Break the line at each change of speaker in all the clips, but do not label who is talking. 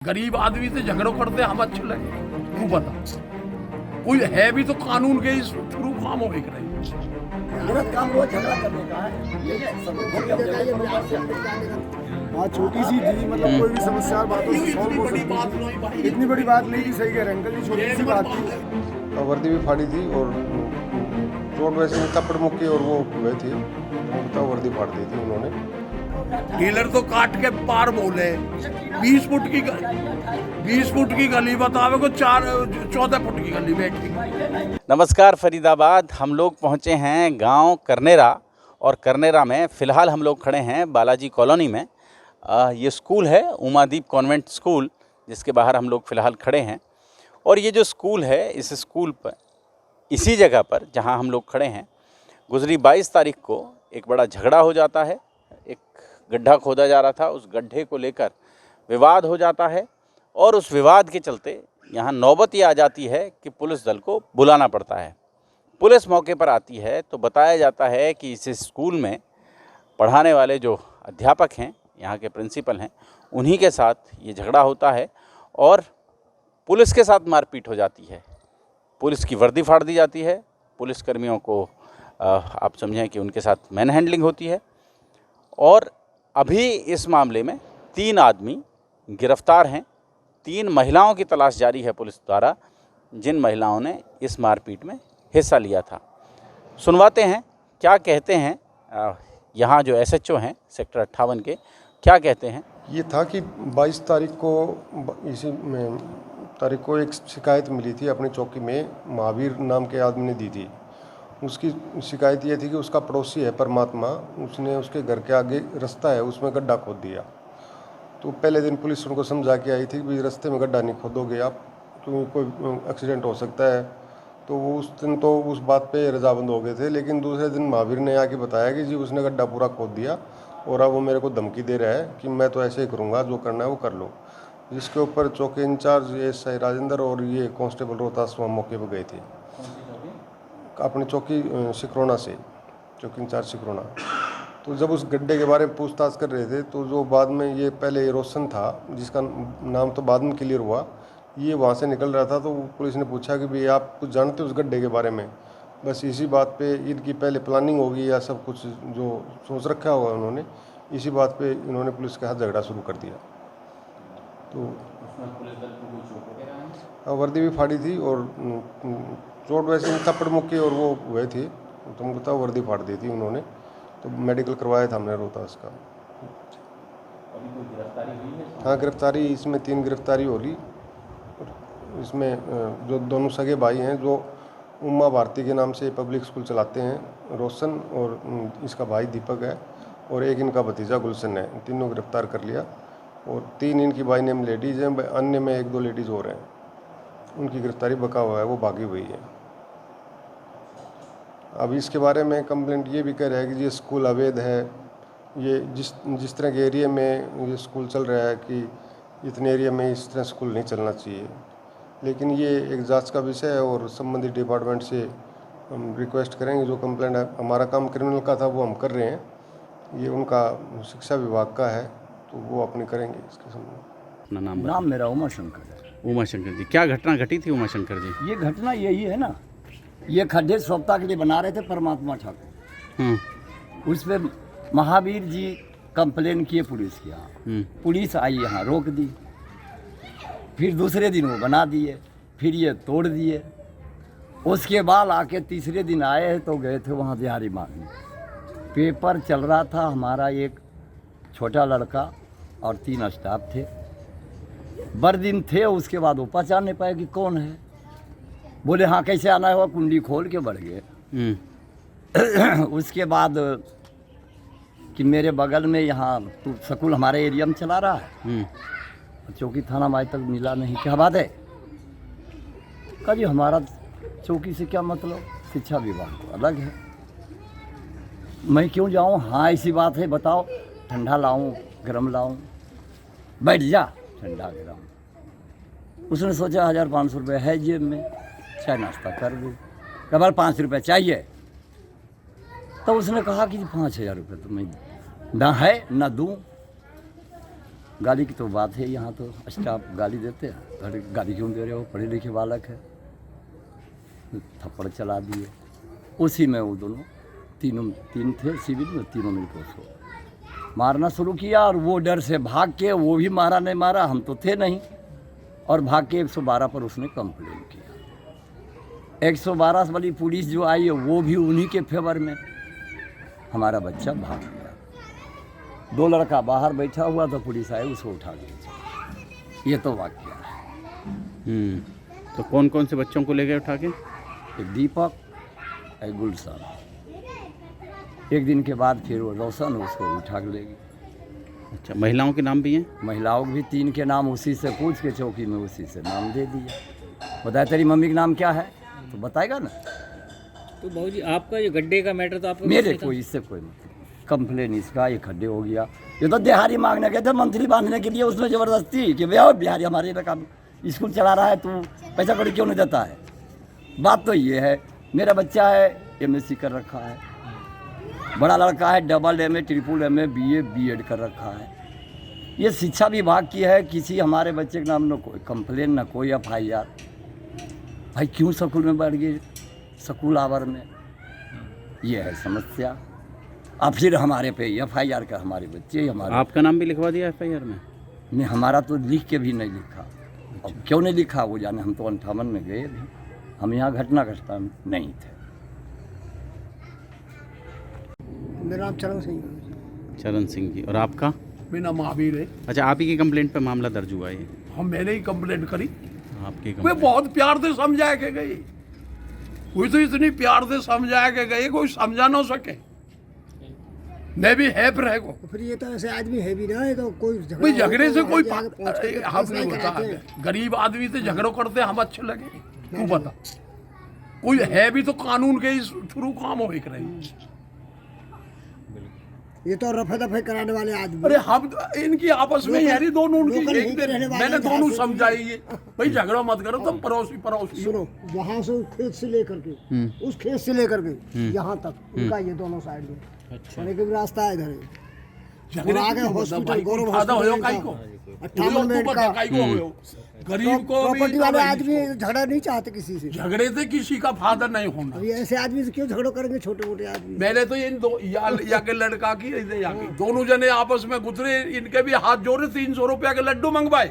गरीब आदमी से झगड़ो करते हम अच्छे लगे, तू बता कोई है भी तो कानून के इस थ्रू काम हो रही
गलत काम रोज झगड़ा करने का है। ये
हाँ, छोटी सी थी, मतलब कोई भी समस्या बातों से सॉल्व हो सकती थी। इतनी बड़ी बात नहीं थी, सही कह रहे हैं अंकल जी, छोटी सी बात थी।
वर्दी भी फाड़ी थी और चोट वैसे तपड़ मुक्की और वो हुए थी, तो वर्दी फाड़ दी थी उन्होंने।
डीलर तो काट के पार बोले 20 फुट की गली बतावे को 14 फुट की गली में।
नमस्कार फरीदाबाद, हम लोग पहुंचे हैं गांव करनेरा और करनेरा में फ़िलहाल हम लोग खड़े हैं बालाजी कॉलोनी में। ये स्कूल है उमादीप कॉन्वेंट स्कूल, जिसके बाहर हम लोग फ़िलहाल खड़े हैं। और ये जो स्कूल है, इस स्कूल पर इसी जगह पर जहां हम लोग खड़े हैं, गुजरी 22 तारीख को एक बड़ा झगड़ा हो जाता है। एक गड्ढा खोदा जा रहा था, उस गड्ढे को लेकर विवाद हो जाता है और उस विवाद के चलते यहाँ नौबत ये आ जाती है कि पुलिस दल को बुलाना पड़ता है। पुलिस मौके पर आती है तो बताया जाता है कि इस स्कूल में पढ़ाने वाले जो अध्यापक हैं, यहाँ के प्रिंसिपल हैं, उन्हीं के साथ ये झगड़ा होता है और पुलिस के साथ मारपीट हो जाती है। पुलिस की वर्दी फाड़ दी जाती है। पुलिस कर्मियों को आप समझें कि उनके साथ मैन हैंडलिंग होती है। और अभी इस मामले में 3 आदमी गिरफ्तार हैं। 3 महिलाओं की तलाश जारी है पुलिस द्वारा, जिन महिलाओं ने इस मारपीट में हिस्सा लिया था। सुनवाते हैं क्या कहते हैं यहाँ जो एसएचओ हैं सेक्टर 58 के, क्या कहते हैं।
ये था कि 22 तारीख को इसी तारीख को एक शिकायत मिली थी अपनी चौकी में, महावीर नाम के आदमी ने दी थी। उसकी शिकायत ये थी कि उसका पड़ोसी है परमात्मा, उसने उसके घर के आगे रास्ता है, उसमें गड्ढा खोद दिया। तो पहले दिन पुलिस उनको समझा के आई थी कि भाई रास्ते में गड्ढा नहीं खोदोगे आप, क्योंकि कोई एक्सीडेंट हो सकता है। तो वो उस दिन तो उस बात पे रजामंद हो गए थे, लेकिन दूसरे दिन महावीर ने आके बताया कि जी उसने गड्ढा पूरा खोद दिया और अब वो मेरे को धमकी दे रहा है कि मैं तो ऐसे ही करूँगा, जो करना है वो कर लो। जिसके ऊपर चौकी इंचार्ज एसआई राजेंद्र और ये कांस्टेबल रोहतास वहाँ मौके पर गए थे, अपनी चौकी सिकरोना से, चौकी इंचार्ज सिकरोना। तो जब उस गड्ढे के बारे में पूछताछ कर रहे थे, तो जो बाद में ये पहले रोशन था, जिसका नाम तो बाद में क्लियर हुआ, ये वहाँ से निकल रहा था। तो पुलिस ने पूछा कि भाई आप कुछ जानते हो उस गड्ढे के बारे में। बस इसी बात पे इनकी पहले प्लानिंग होगी या सब कुछ जो सोच रखा होगा उन्होंने, इसी बात पे इन्होंने पुलिस के साथ झगड़ा शुरू कर दिया। तो वर्दी भी फाड़ी थी और चोट वैसे थप्पड़ मुक्की और वो हुए थे, तुमको तो वर्दी फाड़ दी थी उन्होंने। तो मेडिकल करवाया था हमने रोहतास का। हाँ, गिरफ्तारी इसमें 3 गिरफ्तारी हो रही। इसमें जो दोनों सगे भाई हैं, जो उमा भारती के नाम से पब्लिक स्कूल चलाते हैं, रोशन, और इसका भाई दीपक है, और एक इनका भतीजा गुलशन है। तीनों गिरफ्तार कर लिया और 3 इनकी बाई नेम लेडीज़ हैं, अन्य में 1-2 लेडीज़ और हैं, उनकी गिरफ्तारी बका हुआ है, वो भागी हुई है। अब इसके बारे में कंप्लेंट ये भी कह रहा है कि ये स्कूल अवैध है। ये जिस तरह के एरिया में ये स्कूल चल रहा है कि इतने एरिया में इस तरह स्कूल नहीं चलना चाहिए। लेकिन ये एक जांच का विषय है और संबंधित डिपार्टमेंट से हम रिक्वेस्ट करेंगे। जो कंप्लेंट है, हमारा काम क्रिमिनल का था वो हम कर रहे हैं, ये उनका शिक्षा विभाग का है, तो वो अपने करेंगे इसके संबंध में।
नाम मेरा उमाशंकर है।
उमाशंकर जी, क्या घटना घटी थी उमाशंकर जी?
ये घटना यही है ना, ये खड्डे स्वच्छता के लिए बना रहे थे परमात्मा ठाकुर। उस पर महावीर जी कंप्लेन किए पुलिस के यहाँ। पुलिस आई यहाँ रोक दी, फिर दूसरे दिन वो बना दिए, फिर ये तोड़ दिए। उसके बाद आके तीसरे दिन आए तो गए थे वहाँ दिहाड़ी मांगने। पेपर चल रहा था, हमारा एक छोटा लड़का और 3 स्टाफ थे, बरदिन थे। उसके बाद वो पहचान नहीं पाए कि कौन है। बोले हाँ कैसे आना है, कुंडी खोल के बढ़ गए। उसके बाद कि मेरे बगल में यहाँ तो स्कूल हमारे एरिया में चला रहा है, चौकी थाना में आज तक मिला नहीं, क्या बात है? कहा जी हमारा चौकी से क्या मतलब, शिक्षा विभाग को अलग है, मैं क्यों जाऊँ? हाँ ऐसी बात है, बताओ ठंडा लाऊं गरम लाऊं? बैठ जा, ठंडा गरम। उसने सोचा 1500 रुपये है जेब में, चाय नाश्ता कर दूँ। कबल 5 रुपये चाहिए, तो उसने कहा कि 5000 रुपये तो मैं ना है ना दूँ। गाली की तो बात है, यहाँ तो स्टाफ गाली देते हैं, अरे गाली क्यों दे रहे हो, पढ़े लिखे बालक है, थप्पड़ चला दिए। उसी में वो दोनों तीन थे सिविल में, तीनों मिलकर उसको मारना शुरू किया और वो डर से भाग के, वो भी मारा नहीं मारा, हम तो थे नहीं, और भाग के 112 पर उसने कंप्लेन किया। 112 वाली पुलिस जो आई है वो भी उन्हीं के फेवर में। हमारा बच्चा भाग गया, 2 लड़का बाहर बैठा हुआ था, पुलिस आई उसको उठा दिया। ये तो वाकया है।
तो कौन कौन से बच्चों को ले गए उठा के?
एक दीपक, एक गुलशन। एक दिन के बाद फिर वो रोशन उसको उठा के ले गई।
अच्छा, महिलाओं के नाम भी हैं?
महिलाओं के भी 3 के नाम उसी से पूछ के चौकी में उसी से नाम दे दिया। बताया तेरी मम्मी का नाम क्या है, तो बताएगा ना।
तो बाबू जी आपका ये गड्ढे का मैटर तो आपका
मेरे कोई इससे कोई मतलब कंप्लेन इसका, ये खड्डे हो गया, ये तो दिहाड़ी मांगने गए थे मंथली बांधने के लिए, उसमें ज़बरदस्ती कि भैया बिहारी हमारे इलाका में स्कूल चला रहा है, तू पैसा कौड़ी क्यों नहीं देता है। बात तो ये है, मेरा बच्चा है MSc कर रखा है, बड़ा लड़का है AA, MA, BA, B.Ed कर रखा है। ये शिक्षा विभाग की है, किसी हमारे बच्चे के नाम न कोई कंप्लेन न कोई FIR। भाई क्यों स्कूल में बढ़ गए, स्कूल आवर में, ये है समस्या। अब फिर हमारे पे FIR का, हमारे बच्चे हमारे।
आपका नाम भी लिखवा दिया FIR में?
नहीं, हमारा तो लिख के भी नहीं लिखा। अब क्यों नहीं लिखा वो जाने, हम तो 58 में गए भी, हम यहाँ घटना नहीं थे।
मेरा नाम चरण सिंह है।
चरण सिंह जी। और आपका?
मेरा महावीर है।
अच्छा, आप ही की कंप्लेंट पे मामला दर्ज हुआ है?
हम मैंने ही कंप्लेंट करी।
आपकी
वे
कंप्लेंट?
बहुत प्यार से समझा के गई, कोई तो इतनी प्यार से समझा के गई, कोई समझा ना सके। मैं भी है रहेगो।
तो फिर ये तो ऐसे आदमी है भी ना, ये तो कोई
भाई झगड़े से कोई
हम
हम नहीं होता, गरीब आदमी से झगड़ो करते हम अच्छे लगे, तू बता। कोई है भी तो कानून के थ्रू काम हो रही।
ये तो रफे दफे कराने वाले आदमी।
अरे हम इनकी आपस में यारी दोनों उनकी
लोकल
एक
यहीं पे रहने वाले
मैंने
हैं,
दोनों
जहाँ से-
समझाई है, भाई झगड़ा मत करो, तुम पड़ोसी
सुनो, वहाँ से खेत से लेकर के उस खेत से लेकर के यहाँ तक उनका ये दोनों साइड में एक भी रास्ता है इधर।
झगड़े
आगे हॉस्पिटल, गौरव
फायदा होयो
हॉस्पिटल
काई
का
को
58 मिनट का
काई को होयो, गरीब को भी
प्रॉपर्टी वाले आदमी झगड़ा नहीं चाहते किसी से।
झगड़े से किसी का फायदा नहीं होना।
अभी ऐसे आदमी से क्यों झगड़ो करेंगे, छोटे मोटे आदमी।
मैंने तो इन दो या के लड़का की या की दोनों जने आपस में गुजरे, इनके भी हाथ जोड़े, 300 रुपया के लड्डू मंगवाए।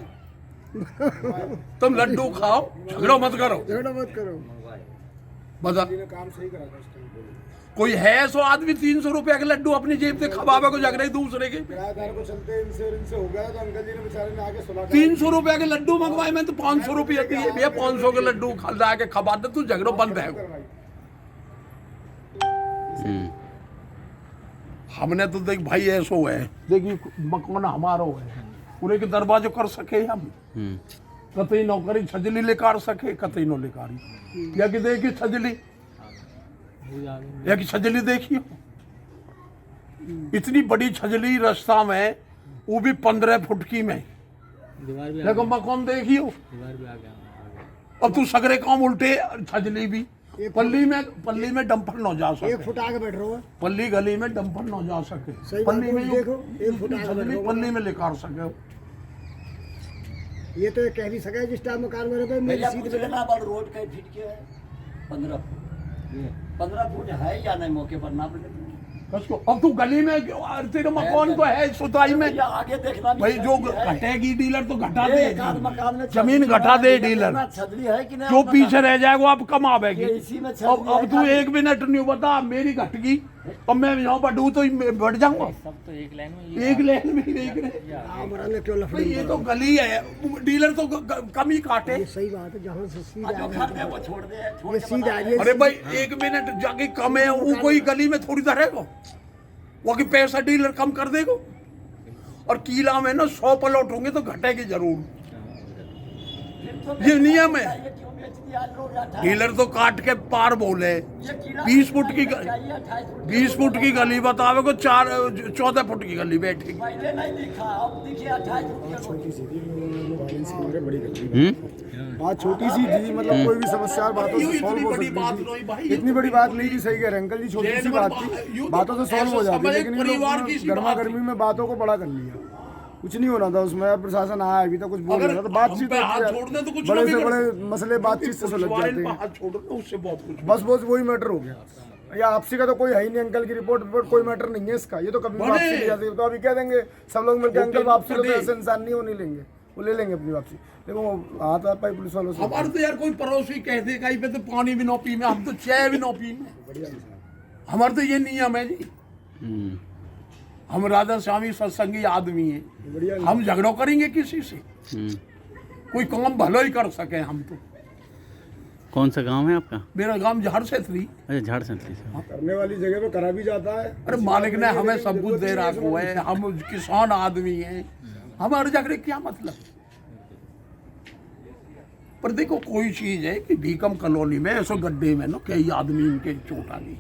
तुम लड्डू खाओ, झगड़ो मत करो।
झगड़ा मत करो।
बता
काम सही करा था।
कोई है सो आदमी 300 रुपया के लड्डू अपनी जेब से खवावे को झगड़े दूसरे के।
किराएदार को चलते इनसे हो गया, तो अंकल जी ने बेचारे ने आगे सुना
300 रुपया के लड्डू मंगवाए, मैं तो 500 रुपया दिए, भैया 500 के लड्डू खा के खवा दे, तू झगड़ो बंद है। हमने तो देख भाई ऐसो है, देखिए मकान हमारा है, पूरे के दरवाजे कर सके हम, कतई नौकरी छजली लेकर सके, कतई नो लेकारी, या कि देखी छजली, या कि छजली देखियो, इतनी बड़ी छजली रास्ता में, वो भी 15 फुट की में, देखो मकान देखियो। अब तू सगरे काम उल्टे, छजली भी पल्ली में डंपर न जा सके,
1 फुट आगे बैठ रहा हूँ।
पल्ली गली में डंपर न जा सके,
सही
पल्ली
बात
में
है,
यूं
देखो, 1 फुट आगे
छजली
बैठो।
पल्ली में लेकर सके।
ये तो कह भी सका है जिस टाइम मकान में रहे, मेरी
भैया
सीध
पूछ
में
लेना अब रोड का फीट क्या है, 15 फुट है या नहीं, मौके पर नाप लेना।
कसको अब तू गली में तेरे मकान तो है सुताई में,
भैया आगे देखना भी
भाई जो
जरूरी है।
घटेगी डीलर तो घटा
ये
दे,
एक आध मकान में
जमीन
छतरी
घटा दे
बना
डीलर,
छतरी है कि नहीं
जो
आप
पीछे
बता।
रह जाएगा आप कम आवेगी।
ये इसी में छतरी
अब
है
तू
खाली।
1 मिनट नहीं बता, मेरी घट गई, अब मैं यहाँ बढ़ू तो बढ़ जाऊंगा,
सब तो एक लाइन में
एक लेन में ही देख रहे।
हमारा ने क्यों
भाई
लफड़े
ये तो गली है, डीलर तो कम ही काटे।
ये सही बात है, जहाँ से सीधा
जो
आगे-
खाते हैं वो छोड़ दे, छोड़
ये
के
सीधा
बता
है,
दे।
ये
अरे भाई 1 मिनट जाके कम है, वो कोई गली में थोड़ी रहेगा, वो कि पैसा डीलर कम कर देगा। और किला में ना 100 प्लॉट होंगे तो घटेगी जरूर, ये नियम है।
ये क्यों बेच दिया आज लोग 28
डीलर तो काट के पार बोले, 20 फुट की 20 फुट की गली बतावे को 14 फुट की गली बैठेगी।
पहले नहीं दिखा, अब दिखे 28 फुट के
बात छोटी सी थी, मतलब कोई भी समस्या बातों से सॉल्व हो
बड़ी बात
सकती
नहीं भाई,
थी। इतनी बड़ी बात नहीं थी, सही कह रहे हैं अंकल जी, छोटी सी बात थी, बातों से सॉल्व हो जाती है, लेकिन ये
परिवार की
लोग
सी
गर्मा
बात
गर्मी में बातों को बड़ा कर लिया। कुछ नहीं होना था उसमें। प्रशासन आया अभी तक कुछ बोल
अगर
रहा था, बातचीत
हम पे हाथ
होती है।
छोड़ दें तो कुछ
बड़े
ना
से
बिगड़
बड़े
सकता।
मसले बातचीत से सुलझ
पुलिस वाले
जाते
पे
हैं।
हाथ छोड़ दो उससे बहुत कुछ
बस वही मैटर हो गया। या आपसी का तो कोई है ही नहीं, अंकल की रिपोर्ट कोई मैटर नहीं है इसका। ये तो कभी
बड़े-
वापसी ले जाती है, तो अभी कह देंगे सब लोग मिलकर अंकल वापसी लो, तो
बड़े-
ऐसे इंसान नहीं होने लेंगे, वो ले लेंगे अपनी वापसी। देखो वो हाथ आता है पुलिस वालों से।
हमारे तो यार कोई पड़ोसी कह दे कहीं पे तो पानी भी ना पी में, हम तो चाय भी ना पी में। हमारे तो ये नियम है जी। हम राधा स्वामी सत्संगी आदमी हैं, हम झगड़ो करेंगे किसी से? कोई काम भलो ही कर सके हम तो।
कौन सा गांव है आपका?
मेरा गांव झाड़ से थी।
अच्छा, झाड़ संतरी से।
करने वाली जगह पे करा भी जाता है।
अरे मालिक ने हमें सबूत दे रखा है, हम किसान आदमी हैं, हमारे झगड़े क्या मतलब? पर देखो कोई चीज है कि भीकम कॉलोनी में ऐसे गड्ढे में ना कई आदमी इनके चोट आ गई,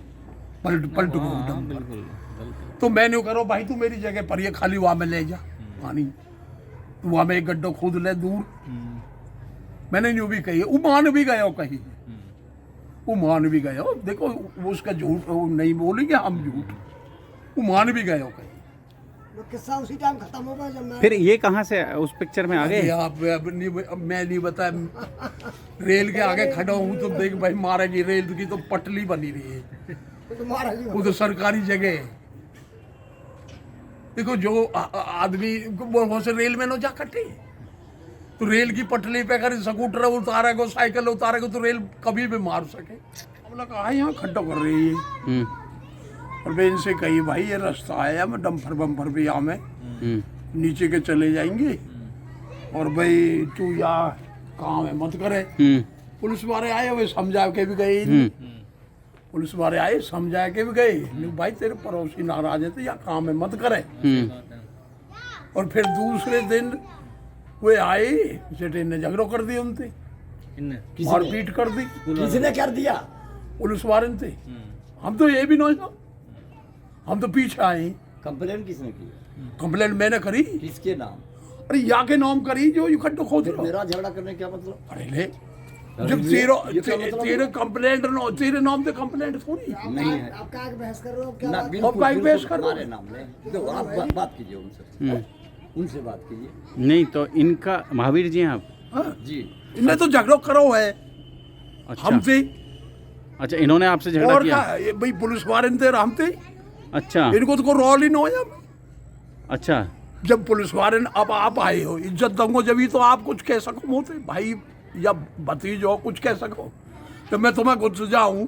पलट गए एकदम पर। तो मैंने करो भाई तू मेरी जगह पर ये खाली वहां में ले जा पानी, तो वहां में एक गड्ढा खोद ले दूर। मैंने यूं भी कही, वो मान भी गए हो कहीं, वो मान भी गए हो। देखो वो उसका झूठ वो नहीं बोलेंगे हम झूठ, वो मान भी गए हो कहीं।
किस्सा उसी टाइम खत्म होगा जब मैं
फिर ये कहाँ से उस पिक्चर में आ गए?
अरे आप अब मैं नहीं बता, रेल के आगे खड़ा हूँ तो देख भाई मारेगी रेल की, तो पटली बनी रही है,
तुम्हारा ही
वो तो सरकारी जगह है। देखो जो आदमी बहुत से रेल में नो जा कटे, तो रेल की पटली पे अगर स्कूटर उतारेगा साइकिल उतारेगा तो रेल कभी भी मार सके। हमने कहा यहाँ खड्डा कर रही है, और मैं इनसे कही भाई ये रास्ता है मैं डम्फर बम्फर भी यहाँ में नीचे के चले जाएंगे, और भाई तू यहाँ काम है मत करे। पुलिस वाले आए हुए समझा के भी गए, पुलिस वाले आए समझा के भी गए, नहीं भाई तेरे पड़ोसी नाराज है तो यहाँ काम है मत करे। और फिर दूसरे दिन वे आए, सेठे ने झगड़ो कर दिया उनसे, मारपीट कर दी।
किसने कर दिया?
पुलिस वाले थे, हम तो ये भी नहीं था, हम तो पीछे आए।
कंप्लेन किसने की?
कंप्लेंट मैंने करी।
किसके नाम?
अरे या के नाम करी जो इकट्ठो खोद रहा।
मेरा झगड़ा करने क्या मतलब?
अरे ले जब
ये क्या
तेरे
मतलब?
तेरे कंप्लेंट तेरे नाम से कंप्लेंट थोड़ी
नहीं है
आप क्या बहस कर रहे हो? क्या
ना,
बात?
बिल्कुल,
अब काहे
बिल्कुल
बहस कर रहे हो?
हमारे नाम ले। देखो आप बात कीजिए उनसे, उनसे बात कीजिए।
नहीं तो इनका महावीर जी हैं आप?
हाँ?
जी
इन्हें तो झगड़ो करो है
अच्छा
हमसे,
अच्छा, इन्होंने आपसे झगड़ा
और
किया?
क्या ये भाई पुलिस वाले थे हमसे,
अच्छा
इनको तो कोई रोल ही नहीं होया।
अच्छा।
जब पुलिस वाले ने अब आप आए हो इज्जत दूंगो जब ही तो आप कुछ कह सको मोते भाई या भतीज हो कुछ कह सको। जब मैं तुम्हें कुछ जाऊं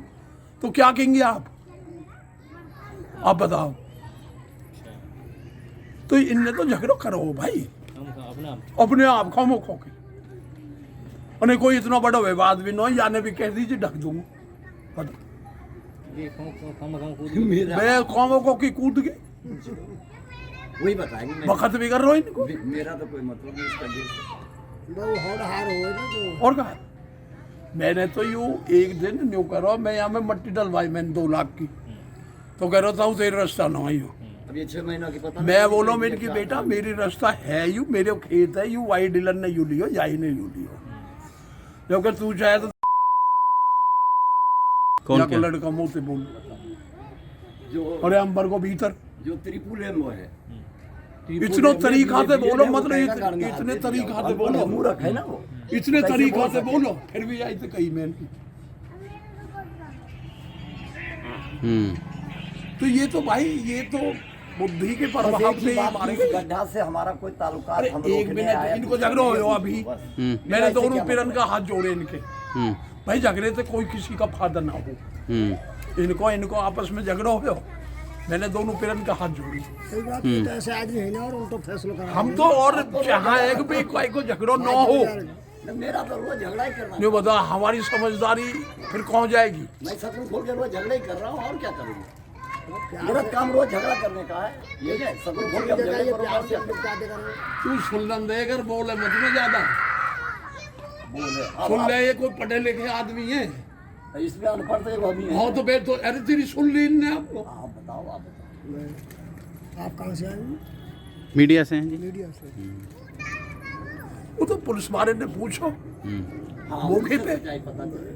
तो क्या कहेंगे आप बताओ। तो इनने तो झगड़ो करो भाई अपने आप खामो खो के, उन्हें कोई इतना बड़ा विवाद भी नहीं, याने भी कह दीजिए ढक दूंगा मैं खामो खो की कूद के
वही बताएंगे।
वक्त भी कर रहा हूं इनको,
मेरा तो कोई मतलब नहीं इसका डील से।
वो होड़ हार हो ना जो
और कहा मैंने तो यूँ एक दिन न्यू करो मैं यहाँ में मट्टी डलवाई मैंने 2 लाख की, तो कह रहा था तेरे रास्ता ना आई हो।
अब ये 6 महीना की पता
मैं बोलो मेरी की बेटा मेरी रास्ता है यू, मेरे खेत है यू, वाई डीलर ने यू लियो जाई ने यू लियो, जबकि तू चाहे तो
कौन
को
क्या?
लड़का मुंह से बोल
जो
अरे अंबर को भीतर
जो त्रिपुल है वो है।
इतना तरीका से बोलो मतलब इतने तरीका से बोलो,
मूर्ख है ना वो।
इतने तरीका से बोलो फिर भी आई तो कही मैंने। तो ये तो भाई ये तो बुद्धि के प्रभाव से ही मारे गए।
गड्ढा से हमारा कोई ताल्लुकात
अरे
हम
एक
रोकने आए
मिनट इनको
हैं।
झगड़ो हो अभी मैंने दोनों पिरन का हाथ जोड़े इनके, भाई झगड़े से कोई किसी का फायदा ना हो, इनको आपस में झगड़ो हो, मैंने दोनों पिरन का हाथ जोड़ी।
सही बात है, तो ऐसे आदमी है ना और उनको फैसला करा
हम तो और चाहे कि भाई कोई को झगड़ो ना हो,
मेरा तो रोज झगड़ा ही करना है।
नहीं बता हमारी समझदारी फिर कौन जाएगी।
मैं सच खोल के रोज झगड़ा ही कर रहा हूँ और क्या करूँगा। मेरा काम रोज झगड़ा करने का है, ये है सब खोल के झगड़ा करो और क्या करूँ।
तू सुन देकर बोले मत में ज्यादा
बोले
सुन ले, ये कोई पढ़े लिखे आदमी है।
इसमें अनपढ़ तो वो भी है।
हाँ तो बेट तो अरे तेरी सुन ली इनने आपको।
आप बताओ आप बताओ।
आप कहाँ से आए हैं?
मीडिया से हैं जी?
मीडिया से।
वो तो पुलिस वाले ने पूछो
हाँ,
मौके
उनसे
पे।
सच्चाई पता चले।